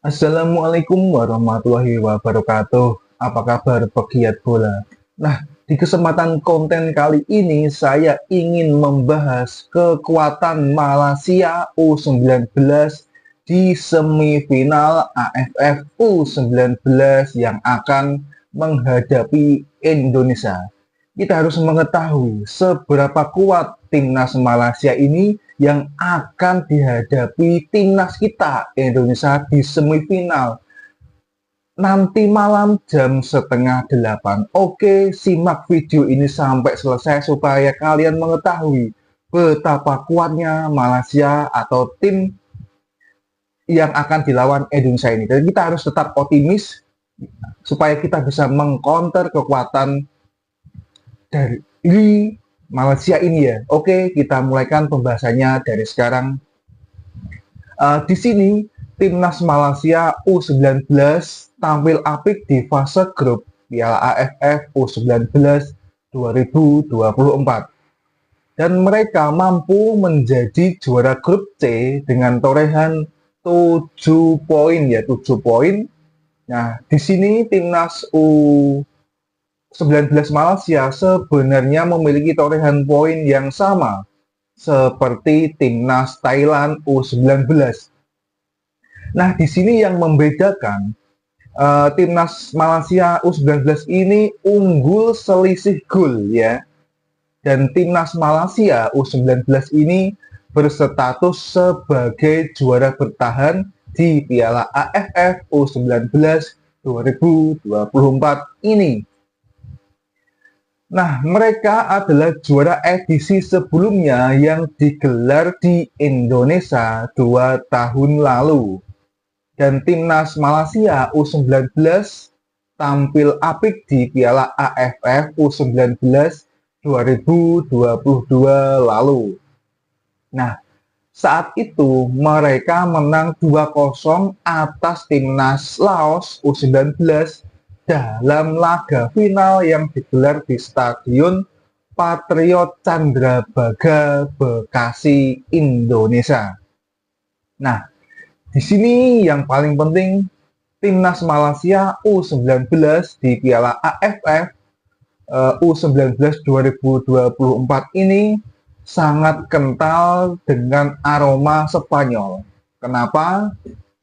Assalamualaikum warahmatullahi wabarakatuh. Apa kabar pegiat bola? Nah, di kesempatan konten kali ini saya ingin membahas kekuatan Malaysia U19 di semifinal AFF U19 yang akan menghadapi Indonesia. Kita harus mengetahui seberapa kuat timnas Malaysia ini yang akan dihadapi timnas kita Indonesia di semifinal nanti malam jam 7:30. Oke, simak video ini sampai selesai supaya kalian mengetahui betapa kuatnya Malaysia atau tim yang akan dilawan Indonesia ini. Dan kita harus tetap optimis supaya kita bisa mengcounter kekuatan dari Malaysia ini ya. Oke, kita mulaikan pembahasannya dari sekarang. Di sini timnas Malaysia U19 tampil apik di fase grup Piala AFF U19 2024 dan mereka mampu menjadi juara grup C dengan torehan 7 poin ya, 7 poin. Nah, di sini timnas U19 Malaysia sebenarnya memiliki torehan poin yang sama seperti timnas Thailand U19. Nah, di sini yang membedakan timnas Malaysia U19 ini unggul selisih gol ya. Dan timnas Malaysia U19 ini berstatus sebagai juara bertahan di Piala AFF U19 2024 ini. Nah, mereka adalah juara edisi sebelumnya yang digelar di Indonesia 2 tahun lalu. Dan timnas Malaysia U19 tampil apik di Piala AFF U19 2022 lalu. Nah, saat itu mereka menang 2-0 atas timnas Laos U19 dalam laga final yang digelar di Stadion Patriot Candrabaga, Bekasi, Indonesia. Nah, di sini yang paling penting, timnas Malaysia U19 di Piala AFF U19 2024 ini sangat kental dengan aroma Spanyol. Kenapa?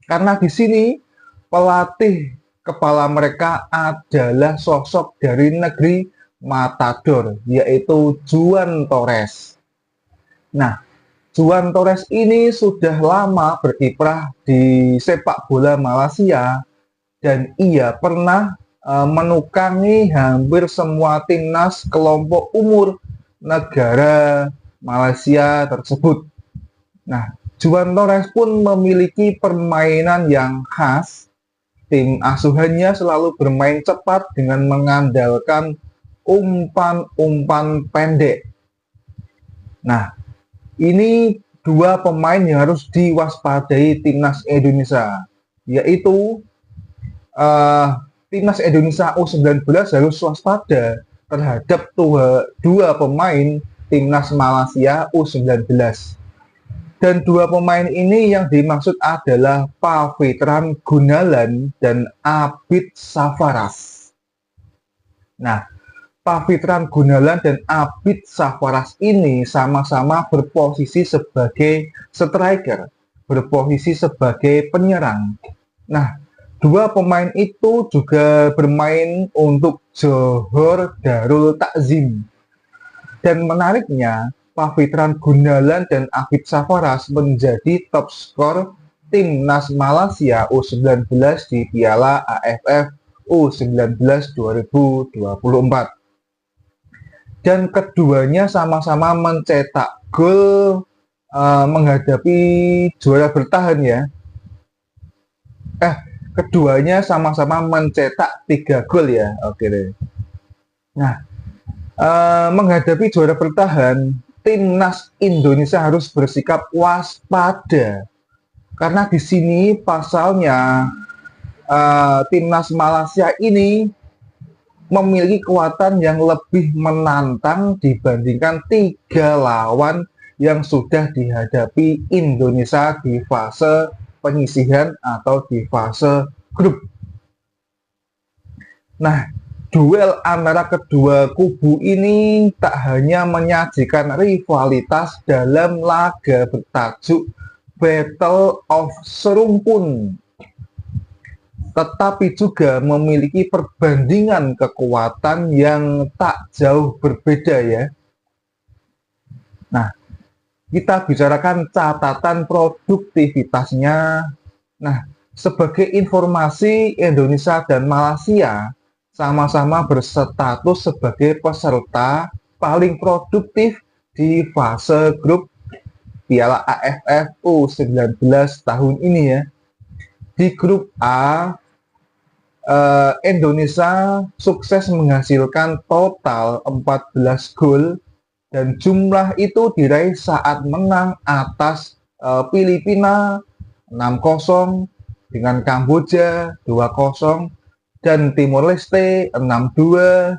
Karena di sini pelatih kepala mereka adalah sosok dari negeri Matador, yaitu Juan Torres. Nah, Juan Torres ini sudah lama berkiprah di sepak bola Malaysia dan ia pernah menukangi hampir semua timnas kelompok umur negara Malaysia tersebut. Nah, Juan Torres pun memiliki permainan yang khas. Tim asuhannya selalu bermain cepat dengan mengandalkan umpan-umpan pendek. Nah, ini dua pemain yang harus diwaspadai timnas Indonesia, yaitu timnas Indonesia U19 harus waspada terhadap dua pemain timnas Malaysia U19. Dan dua pemain ini yang dimaksud adalah Pavitran Gunalan dan Abid Safaras. Nah, Pavitran Gunalan dan Abid Safaras ini sama-sama berposisi sebagai striker, berposisi sebagai penyerang. Nah, dua pemain itu juga bermain untuk Johor Darul Takzim. Dan menariknya, Pavitran Gunalan dan Abid Safaras menjadi top skor timnas Malaysia U19 di Piala AFF U19 2024. Dan keduanya sama-sama mencetak gol menghadapi juara bertahan ya. Keduanya sama-sama mencetak 3 gol ya. Oke deh. Nah, menghadapi juara bertahan, timnas Indonesia harus bersikap waspada. Karena di sini pasalnya timnas Malaysia ini memiliki kekuatan yang lebih menantang dibandingkan 3 lawan yang sudah dihadapi Indonesia di fase penyisihan atau di fase grup. Nah, duel antara kedua kubu ini tak hanya menyajikan rivalitas dalam laga bertajuk Battle of Serumpun, tetapi juga memiliki perbandingan kekuatan yang tak jauh berbeda ya. Nah, kita bicarakan catatan produktivitasnya. Nah, sebagai informasi, Indonesia dan Malaysia sama-sama berstatus sebagai peserta paling produktif di fase grup Piala AFF U19 tahun ini ya. Di grup A, Indonesia sukses menghasilkan total 14 gol dan jumlah itu diraih saat menang atas Filipina 6-0, dengan Kamboja 2-0, dan Timor Leste 6-2.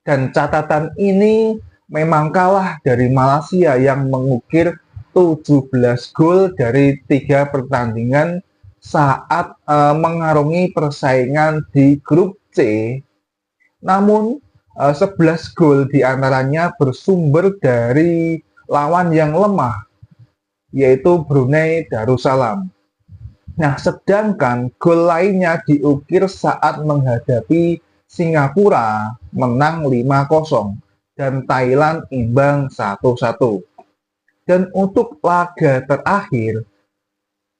Dan catatan ini memang kalah dari Malaysia yang mengukir 17 gol dari 3 pertandingan saat mengarungi persaingan di grup C. Namun 11 gol diantaranya bersumber dari lawan yang lemah, yaitu Brunei Darussalam. Nah, sedangkan gol lainnya diukir saat menghadapi Singapura menang 5-0 dan Thailand imbang 1-1. Dan untuk laga terakhir,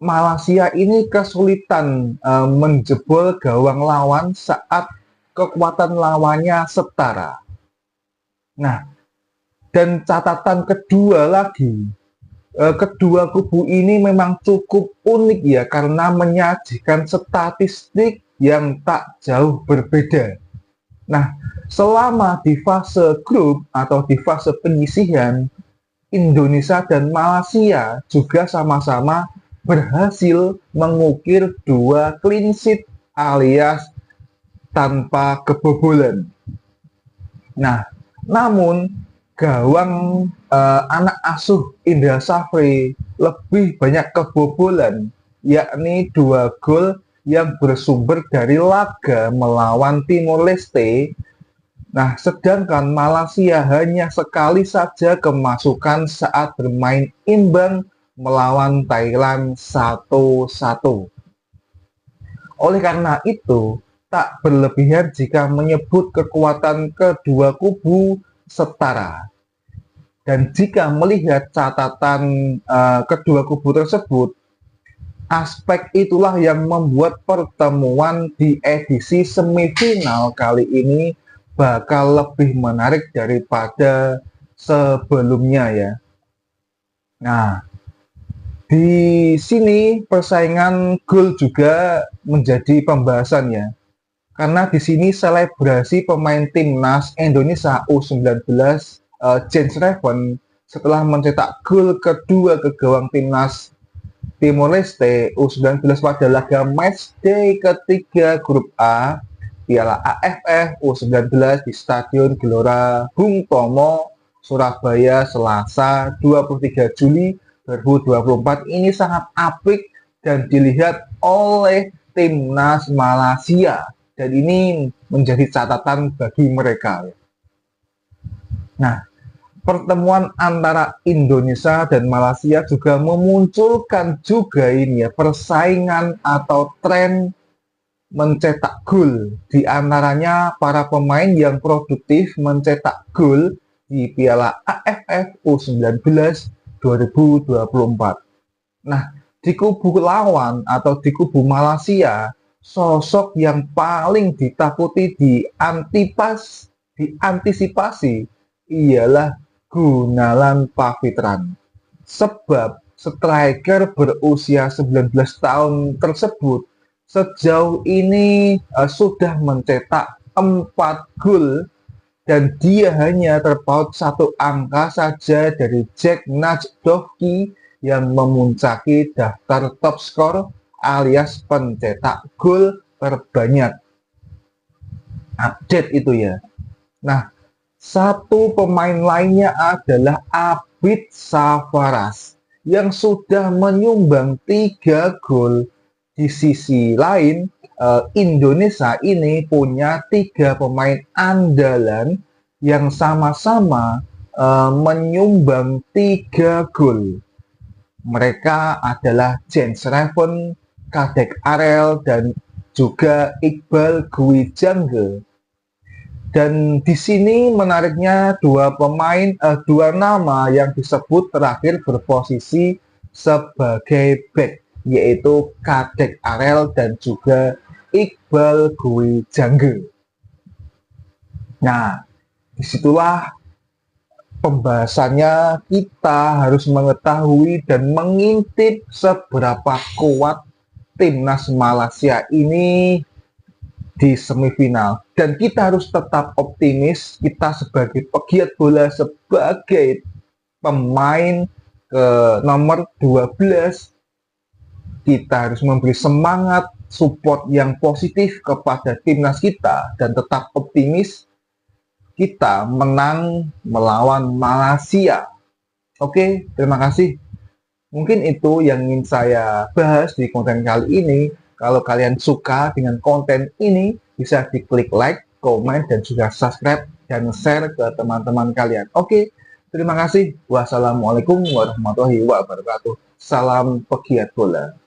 Malaysia ini kesulitan menjebol gawang lawan saat kekuatan lawannya setara. Nah, dan catatan kedua lagi, kedua kubu ini memang cukup unik ya, karena menyajikan statistik yang tak jauh berbeda. Nah, selama di fase grup atau di fase penyisihan, Indonesia dan Malaysia juga sama-sama berhasil mengukir 2 clean sheet alias tanpa kebobolan. Nah, namun gawang anak asuh Indra Safri lebih banyak kebobolan, yakni 2 gol yang bersumber dari laga melawan Timor Leste. Nah, sedangkan Malaysia hanya sekali saja kemasukan saat bermain imbang melawan Thailand 1-1. Oleh karena itu, tak berlebihan jika menyebut kekuatan kedua kubu setara. Dan jika melihat catatan kedua kubu tersebut, aspek itulah yang membuat pertemuan di edisi semifinal kali ini bakal lebih menarik daripada sebelumnya ya. Nah, di sini persaingan gol juga menjadi pembahasan ya. Karena di sini selebrasi pemain timnas Indonesia U19 James Raven setelah mencetak gol kedua ke gawang timnas Timor Leste U19 pada laga matchday ketiga grup A Piala AFF U19 di Stadion Gelora Bung Tomo, Surabaya, Selasa 23 Juli 2024 ini sangat apik dan dilihat oleh timnas Malaysia, dan ini menjadi catatan bagi mereka. Nah, pertemuan antara Indonesia dan Malaysia juga memunculkan juga ini ya, persaingan atau tren mencetak gol, di antaranya para pemain yang produktif mencetak gol di Piala AFF U19 2024. Nah, di kubu lawan atau di kubu Malaysia, sosok yang paling ditakuti diantisipasi ialah Gunawan Pavitran. Sebab striker berusia 19 tahun tersebut sejauh ini sudah mencetak 4 gol dan dia hanya terpaut 1 angka saja dari Jack Najdovski yang memuncaki daftar top skor alias pencetak gol terbanyak. Update itu ya. Nah, satu pemain lainnya adalah Abid Safaras yang sudah menyumbang 3 gol. Di sisi lain, Indonesia ini punya 3 pemain andalan yang sama-sama menyumbang 3 gol. Mereka adalah Jens Reven, Kadek Arel, dan juga Iqbal Gwi Jangge. Dan di sini menariknya dua nama yang disebut terakhir berposisi sebagai back, yaitu Kadek Arel dan juga Iqbal Gwi Jangge. Nah, disitulah pembahasannya. Kita harus mengetahui dan mengintip seberapa kuat timnas Malaysia ini di semifinal. Dan kita harus tetap optimis, kita sebagai pegiat bola, sebagai pemain ke nomor 12, kita harus memberi semangat, support yang positif kepada timnas kita, dan tetap optimis kita menang melawan Malaysia. Oke, terima kasih. Mungkin itu yang ingin saya bahas di konten kali ini. Kalau kalian suka dengan konten ini, bisa diklik like, komen, dan juga subscribe dan share ke teman-teman kalian. Oke, terima kasih. Wassalamualaikum warahmatullahi wabarakatuh. Salam pegiat bola.